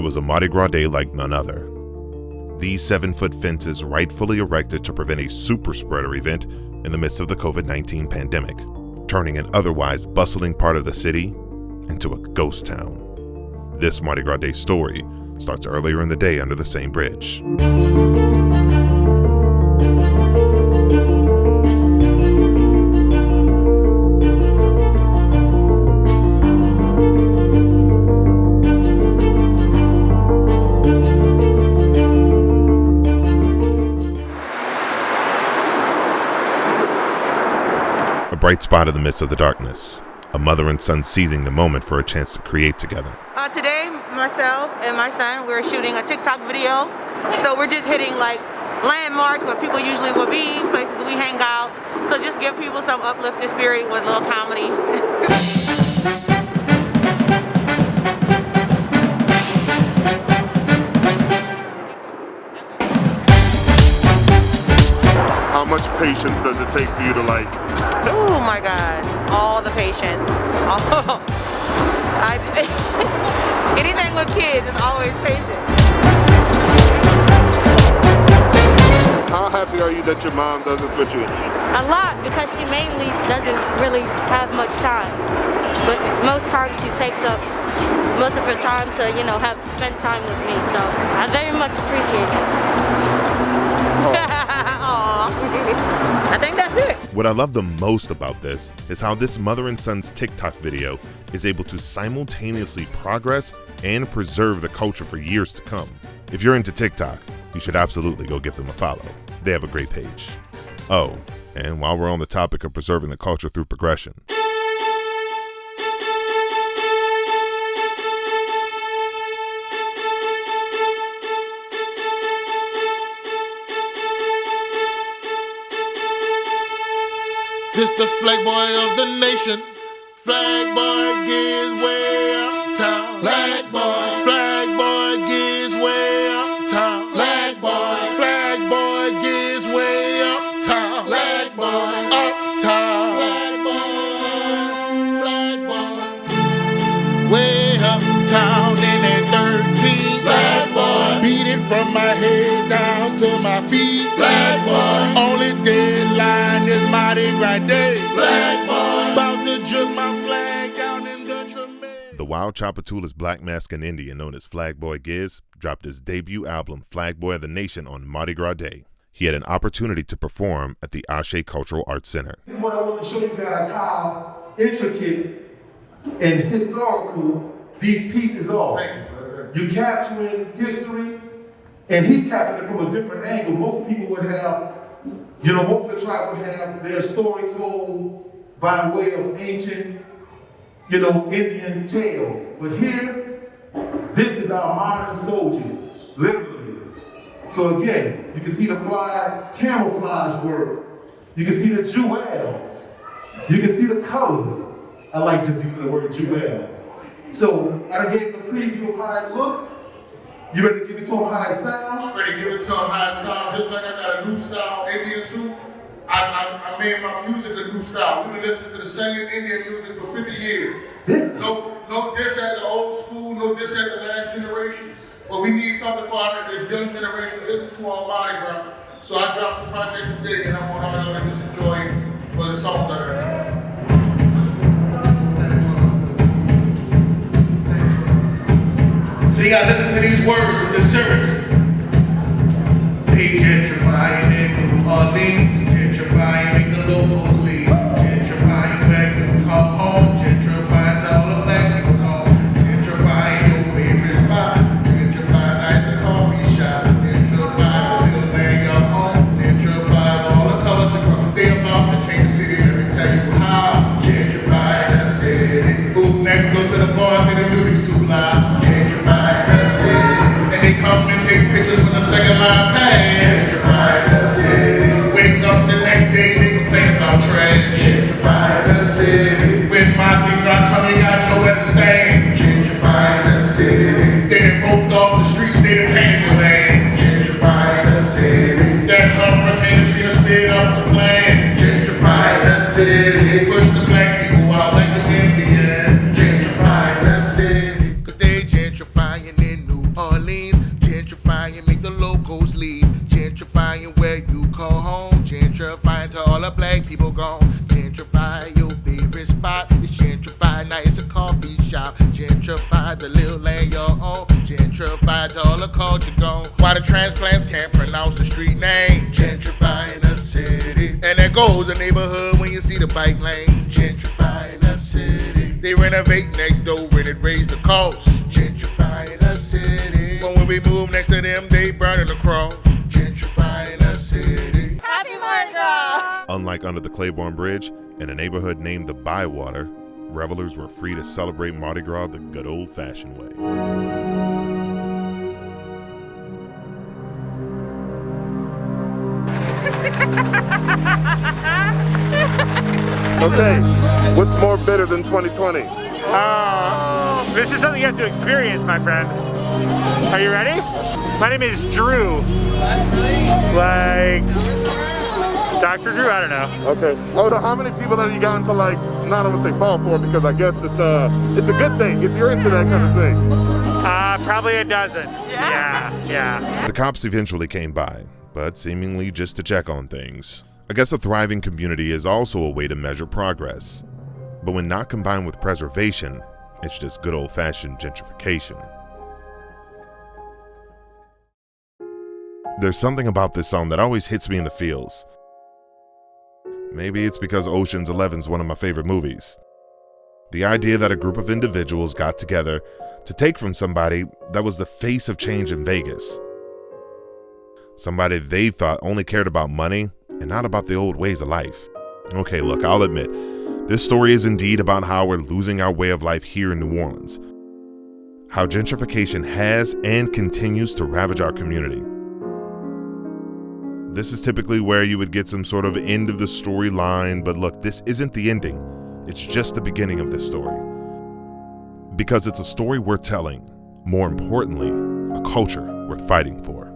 was a Mardi Gras day like none other. These 7-foot fences rightfully erected to prevent a super spreader event in the midst of the COVID-19 pandemic, turning an otherwise bustling part of the city into a ghost town. This Mardi Gras Day story starts earlier in the day under the same bridge. A bright spot in the midst of the darkness. A mother and son seizing the moment for a chance to create together. Today, myself and my son, we're shooting a TikTok video. So we're just hitting like landmarks where people usually will be, places we hang out. So just give people some uplifting spirit with a little comedy. How much patience does it take for you to like? Oh my God, all the patience. Anything with kids is always patient. How happy are you that your mom does this with you? A lot, because she mainly doesn't really have much time. But most times she takes up most of her time to, spend time with me. So I very much appreciate it. I think that's it. What I love the most about this is how this mother and son's TikTok video is able to simultaneously progress and preserve the culture for years to come. If you're into TikTok, you should absolutely go give them a follow. They have a great page. Oh, and while we're on the topic of preserving the culture through progression, this the flag boy of the nation. Flag boy gives way uptown. Flag boy gives way uptown. Flag boy gives way uptown. Flag boy uptown. Flag boy way uptown in that 13. Flag boy beating from my head down to my feet. Flag boy only deadline is Mardi Gras Day. Flag boy about to jug my flag down in the tremendous. the wild Chapatoulas black masking Indian known as Flag Boy Giz dropped his debut album Flag Boy of the Nation on Mardi Gras Day. He had an opportunity to perform at the Ashe Cultural Arts Center. This is what I want to show you guys, how intricate and historical these pieces are. You're capturing history, and he's capturing it from a different angle. Most people would have, most of the tribes would have their story told by way of ancient, Indian tales. But here, this is our modern soldiers, literally. So again, you can see the camouflage work. You can see the jewels. You can see the colors. I like just using the word jewels. So I gave them a preview of how it looks. You ready to give it to them how it sounds? I'm ready to give it to them how it sounds. Just like I got a new style Indian suit, I made my music a new style. We've been listening to the same Indian music for 50 years. No diss at the old school, no diss at the last generation. But we need something for this young generation to listen to on Mardi Gras. So I dropped the project today, and I want all y'all to just enjoy it for the songs that are. So you gotta listen to these words, it's a series. They gentrifying in New Orleans, gentrifying, make the locals leave. Gentrifying back to come home, gentrifying to all the black people home. Gentrifying your favorite spot, gentrifying nice and coffee shop. Gentrifying the little bang up home, gentrifying all the colors across. They about to change the city, let me tell you how. Gentrifying the city. Who next go to the bar, say the music's too loud. Gentrifying the city. And they come and take pictures when the second line pass. Gentrifying the city. Wake up the next day, nigga playing about trash. Gentrifying the city. When Mardi Gras come, you got nowhere to stand. Gentrifying the city. They done roped off the streets, they done painted the land. Gentrifying the city. That Hummer industry done stayed up to plan. Gentrifying the city. Push the black people out like the Indians. Gentrifying the city. Gentrify the little land you're on. Gentrify till all the culture gone. Why the transplants can't pronounce the street name. Gentrifying the city. And there goes the neighborhood when you see the bike lane. Gentrifying the city. They renovate next door when it raise the cost. Gentrifying the city. But when we move next to them, they burning the cross. Gentrifying the city. Happy Mardi Gras! Unlike under the Claiborne Bridge, in a neighborhood named the Bywater, revelers were free to celebrate Mardi Gras the good old-fashioned way. Okay, what's more bitter than 2020? This is something you have to experience, my friend. Are you ready? My name is Drew. Like Dr. Drew? I don't know. Okay. Oh, no, how many people have you gotten to, like, not want to say fall for, because I guess it's a good thing if you're into that kind of thing. Probably a dozen. Yeah. The cops eventually came by, but seemingly just to check on things. I guess a thriving community is also a way to measure progress. But when not combined with preservation, it's just good old-fashioned gentrification. There's something about this song that always hits me in the feels. Maybe it's because Ocean's 11 is one of my favorite movies. The idea that a group of individuals got together to take from somebody that was the face of change in Vegas. Somebody they thought only cared about money and not about the old ways of life. Okay, look, I'll admit, this story is indeed about how we're losing our way of life here in New Orleans. How gentrification has and continues to ravage our community. This is typically where you would get some sort of end of the storyline, but look, this isn't the ending. It's just the beginning of this story. Because it's a story worth telling, more importantly, a culture worth fighting for.